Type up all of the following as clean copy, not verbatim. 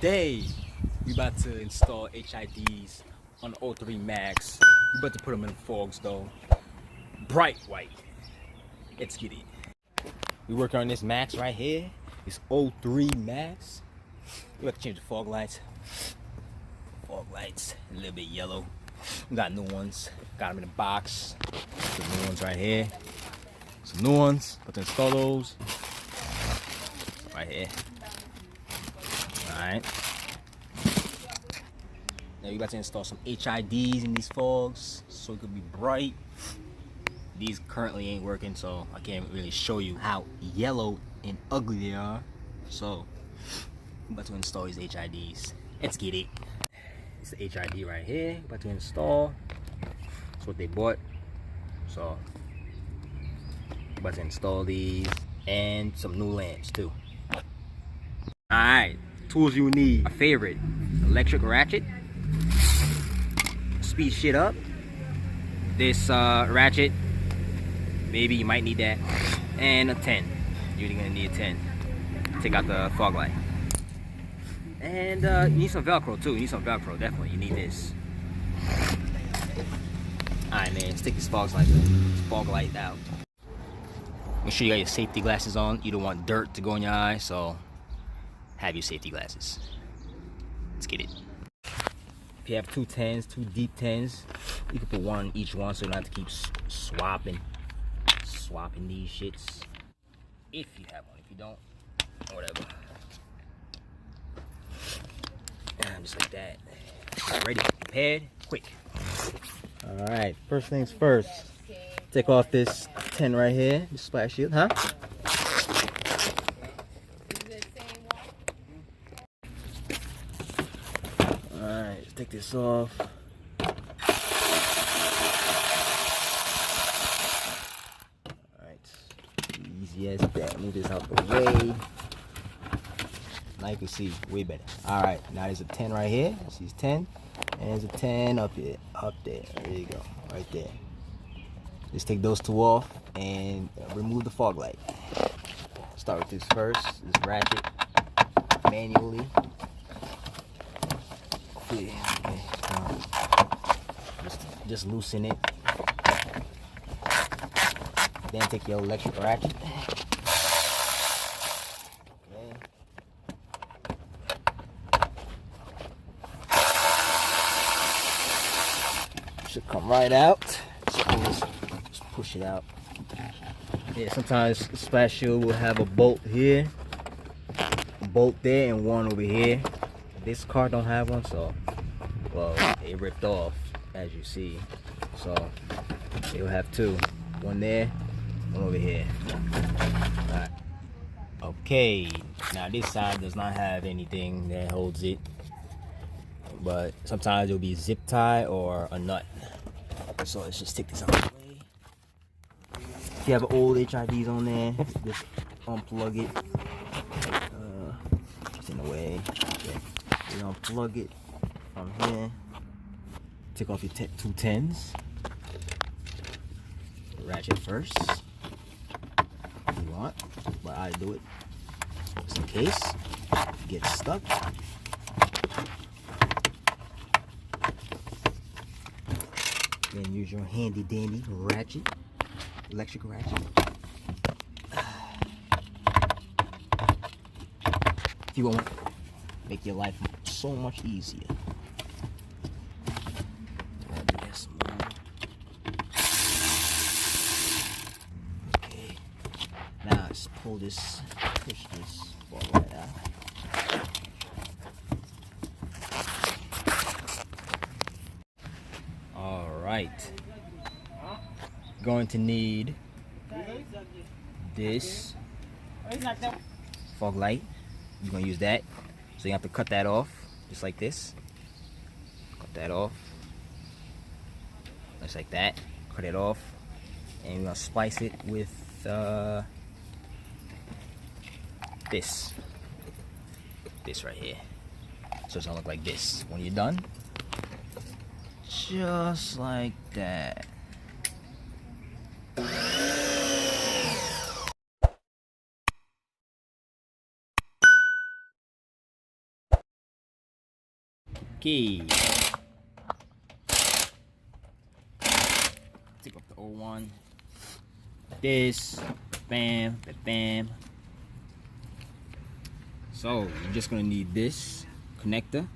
Today we about to install HIDs on the 03 Max. We about to put them in fogs though. Bright white. Let's get it. We working on this Max right here. This 03 Max. We about to change the fog lights. Fog lights a little bit yellow. We got new ones. Got them in the box. Some new ones right here. Some new ones. About to install those right here. Alright. Now we about to install some HIDs in these fogs so it could be bright. These currently ain't working, so I can't really show you how yellow and ugly they are. So I'm about to install these HIDs. Let's get it. It's the HID right here. About to install. That's what they bought. So I'm about to install these and some new lamps too. Alright, tools you need. My favorite, electric ratchet. Speed shit up. This ratchet, maybe you might need that. And a 10. You're gonna need a 10. Take out the fog light. And you need some Velcro too. You need some Velcro, definitely. You need this. Alright man, stick this fog light out. Make sure you got your safety glasses on. You don't want dirt to go in your eye, so have your safety glasses. Let's get it. If you have two 10s, two deep 10s, you can put one in each one so you don't have to keep swapping these shits. If you have one, if you don't, whatever. Just like that. Ready, prepared, quick. All right, first things first. Take off this 10 right here, this splash shield, huh? Alright, let's take this off. Alright, easy as that. Move this out the way. Now you can see way better. Alright, now there's a 10 right here. See, it's 10. And there's a 10 up here. Up there. There you go. Right there. Just take those two off and remove the fog light. Start with this first. This ratchet. Manually. Okay. Just loosen it. Then take your electric ratchet. Okay. Should come right out. Just push it out. Yeah, sometimes the splash shield will have a bolt here, a bolt there, and one over here. This car don't have one, so well, it ripped off as you see. So it'll have two, one there, one over here. All right. Okay, now this side does not have anything that holds it, but sometimes it'll be zip tie or a nut. So let's just take this out of the way. If you have old HIDs on there, just unplug it. It's in the way. Okay. You unplug it from here. Take off your two 10s. Ratchet first. If you want, but I do it just in case it gets stuck. Then use your handy dandy ratchet, electric ratchet. If you want, make your life so much easier. Okay. Now let's pull this, push this ball right out. Alright. Going to need this fog light. You're going to use that. So you have to cut that off, just like this. Cut that off. Just like that. Cut it off. And we're going to splice it with this. This right here. So it's going to look like this. When you're done, just like that. Okay. Take off the old one. This. Bam. Bam. So you're just gonna need this connector,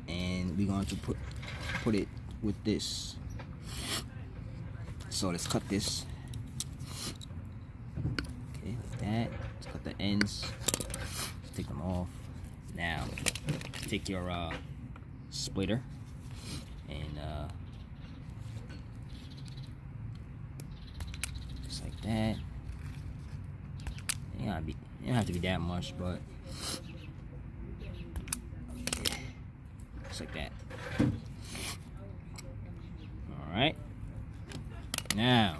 and we're going to put it with this. So let's cut this. Okay, like that. Let's cut the ends. Let's take them off. Now, take your splitter and just like that. It don't have to be that much, but okay. Just like that. All right. Now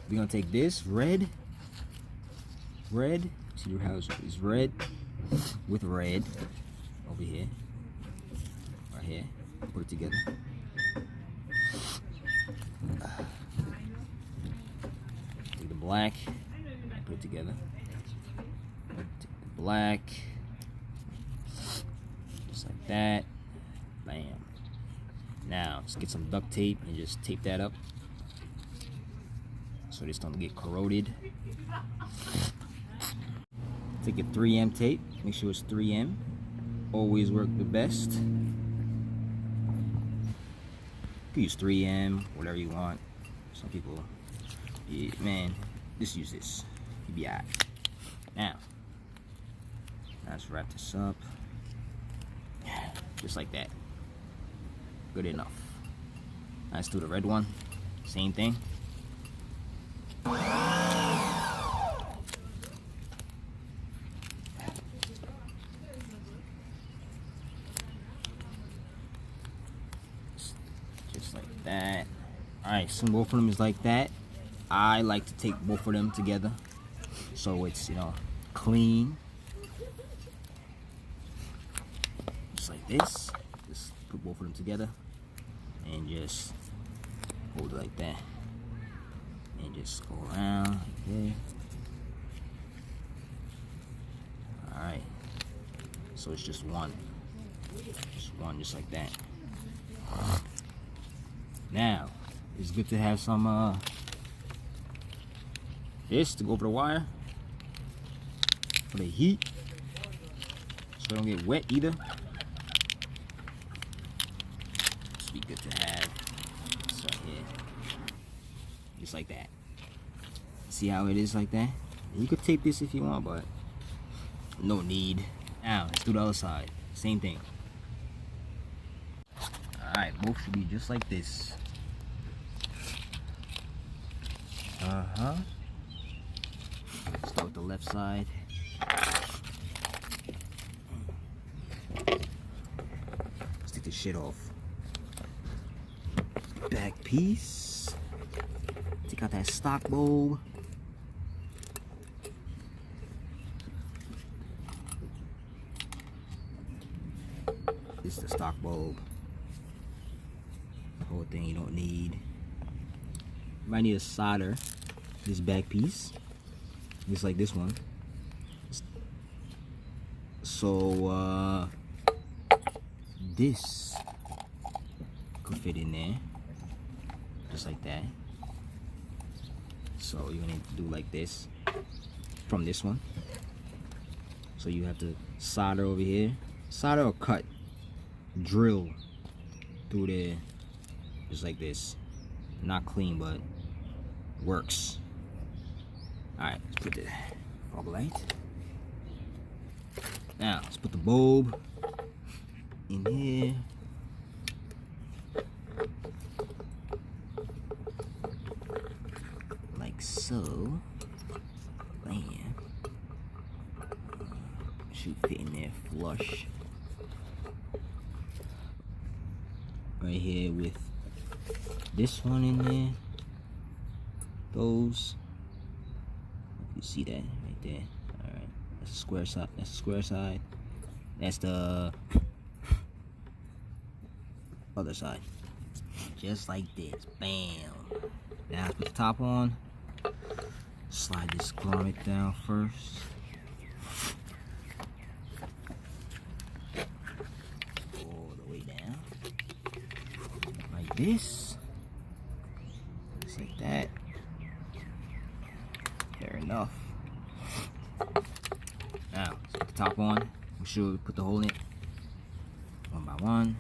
we're gonna take this red. See how it's red with red over here, right here. Put it together. Take the black and put it together. Take the black, just like that. Bam. Now let's get some duct tape and just tape that up so this don't get corroded. Take a 3M tape, make sure it's 3M. Always work the best. You can use 3M, whatever you want. Some people, yeah, man, just use this. You'll be alright. Now let's wrap this up. Just like that. Good enough. Let's do the red one. Same thing. Just like that. Alright, so both of them is like that. I like to take both of them together so it's, you know, clean. Just like this. Just put both of them together and just hold it like that. And just go around like that. Alright. So it's just one. Just one, just like that. Now, it's good to have some this to go over the wire for the heat, so it don't get wet either. This be good to have. This right here, just like that. See how it is like that? You could tape this if you want, but no need. Now let's do the other side. Same thing. Alright, both should be just like this. Start with the left side. Let's take this shit off. Back piece. Take out that stock bulb. This is the stock bulb. The whole thing you don't need. You might need to solder this back piece, just like this one. So this could fit in there, just like that. So you're gonna need to do like this from this one. So you have to solder over here, solder or cut, drill through there, just like this. Not clean, but works. Alright, let's put the fog light. Now let's put the bulb in here. Like so. Bam. Should fit in there flush. Right here with this one in there. Those. You see that right there. Alright. That's a square side. That's a square side. That's the other side. Just like this. Bam. Now let's put the top on. Slide this grommet down first. this. Just like that. Fair enough. Now, let's put the top on. Make sure we put the hole in it one by one.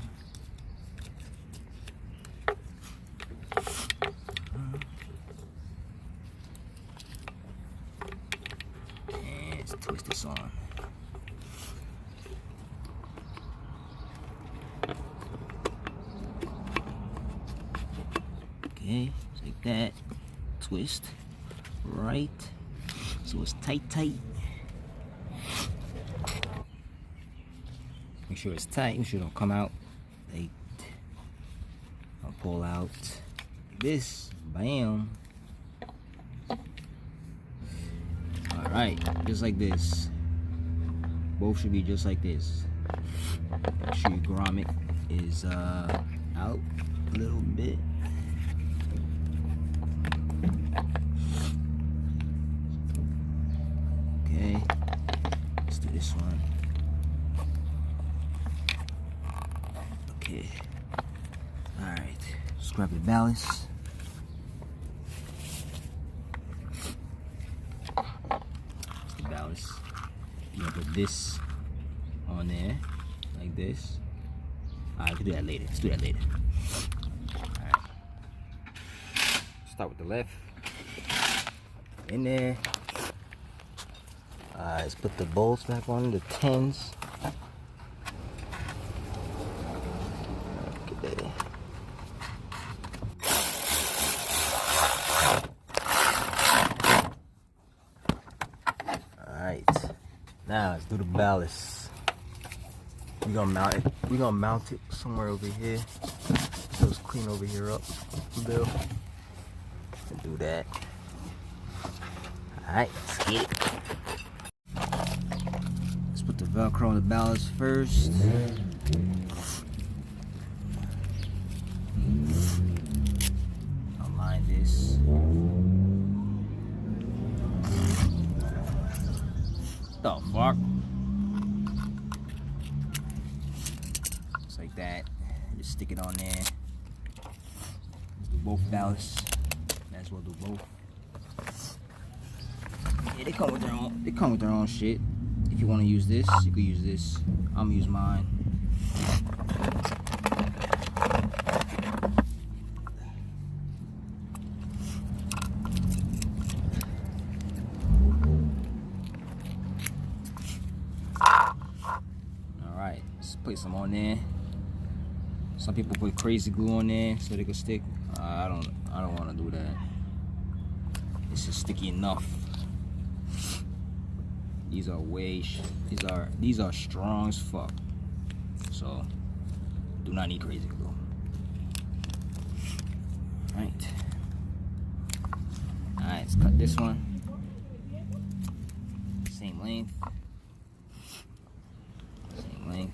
And let's twist this on. Okay, just like that. Twist right, so it's tight. Make sure it's tight. Make sure it don't come out. Like, I'll pull out like this. Bam. All right, just like this. Both should be just like this. Make sure your grommet is out a little bit. Okay, let's do this one. Okay, all right, let's grab the ballast. That's the ballast. You're gonna put this on there, like this. All right, we can do that later. Let's do that later. All right, start with the left. In there. Let's put the bolts back on, the 10s. Okay. Alright. Now let's do the ballast. We're gonna mount it somewhere over here. So let's clean over here up a bit. And do that. Alright, let's get it. Put the Velcro on the ballast first. Align this. The fuck? Just like that. Just stick it on there. Let's do both ballasts. Might as well do both. Yeah, they come with their own shit. If you want to use this, you could use this. I'm gonna use mine. Alright, let's place them on there. Some people put crazy glue on there so they can stick. I don't want to do that. It's just sticky enough. These are strong as fuck. So do not need crazy glue. Alright, let's cut this one. Same length. Okay.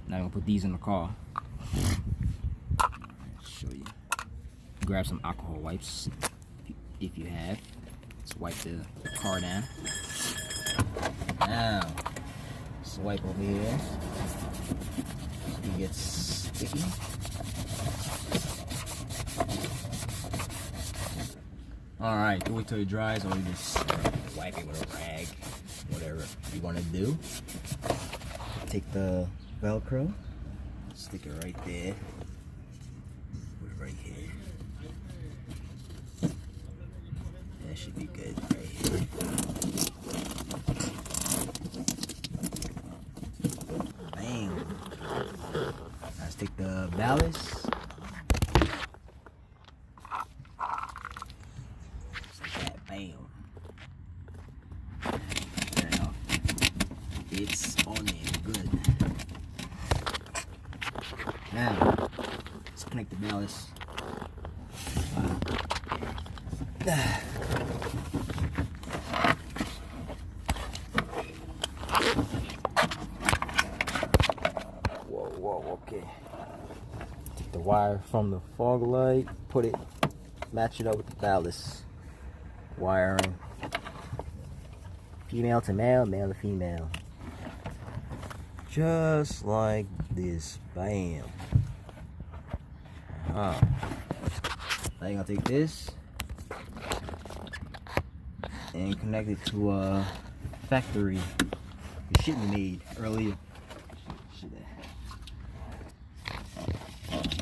Now I'm gonna put these in the car. Show you. Grab some alcohol wipes if you have. Let's wipe the car down. Now, let's wipe over here so it gets sticky. Alright, do it till it dries, or you just wipe it with a rag, whatever you want to do. Take the Velcro, stick it right there. Right here. That should be good right here. Bam. Let's take the ballast. Just like that. Bam. Now, it's on there. Good. Now, let's connect the ballast. Whoa, okay. Take the wire from the fog light, match it up with the ballast wiring. If Female to male, male to female. Just like this. Bam. Now you're gonna take this and connect it to a factory. The shit we made earlier.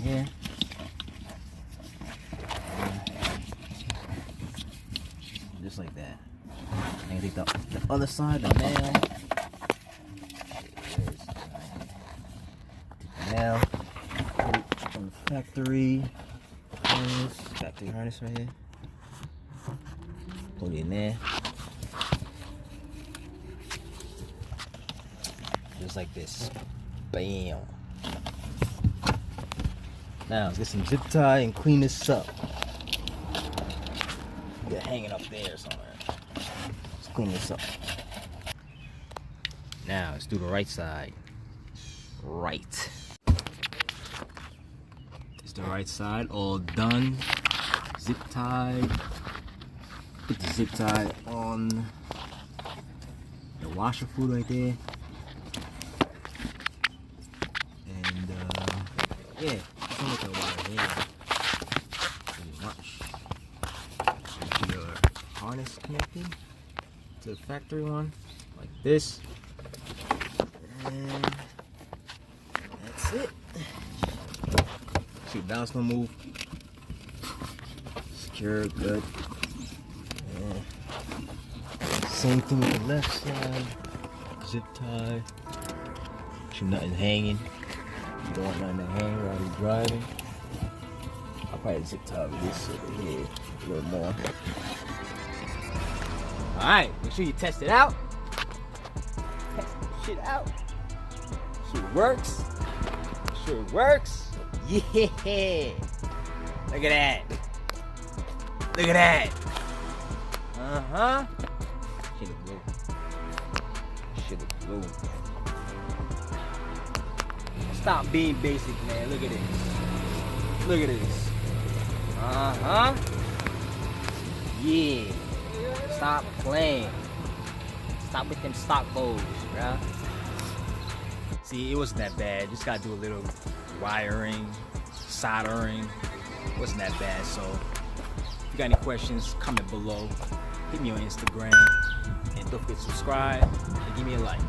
Here. Just like that. And take the other side, the male. Take the male from the factory harness right here. Put it in there. Just like this. Bam. Now let's get some zip tie and clean this up. Get it hanging up there somewhere. Let's clean this up. Now let's do the right side. Right. It's the right side, all done. Zip tie. Put the zip tie on the washer foot right there. And yeah. Look at water here. Pretty much. Your harness connected to the factory one, like this. And that's it. See, the ballast don't move. Secure, good. Yeah. Same thing with the left side. Zip tie. Should nothing hanging. You don't want nothing to hang while you're driving. I'll probably zip tie with this over here a little more. Alright, make sure you test it out. Test the shit out. Make sure it works. Make sure it works. Yeah! Look at that. Look at that. Uh-huh. Shit is blue. Shit is blue. Stop being basic, man. Look at this. Look at this. Uh-huh. Yeah. Stop playing. Stop with them stock bows, bruh. See, it wasn't that bad. Just gotta do a little wiring, soldering. It wasn't that bad. So, if you got any questions, comment below. Hit me on Instagram. And don't forget to subscribe and give me a like.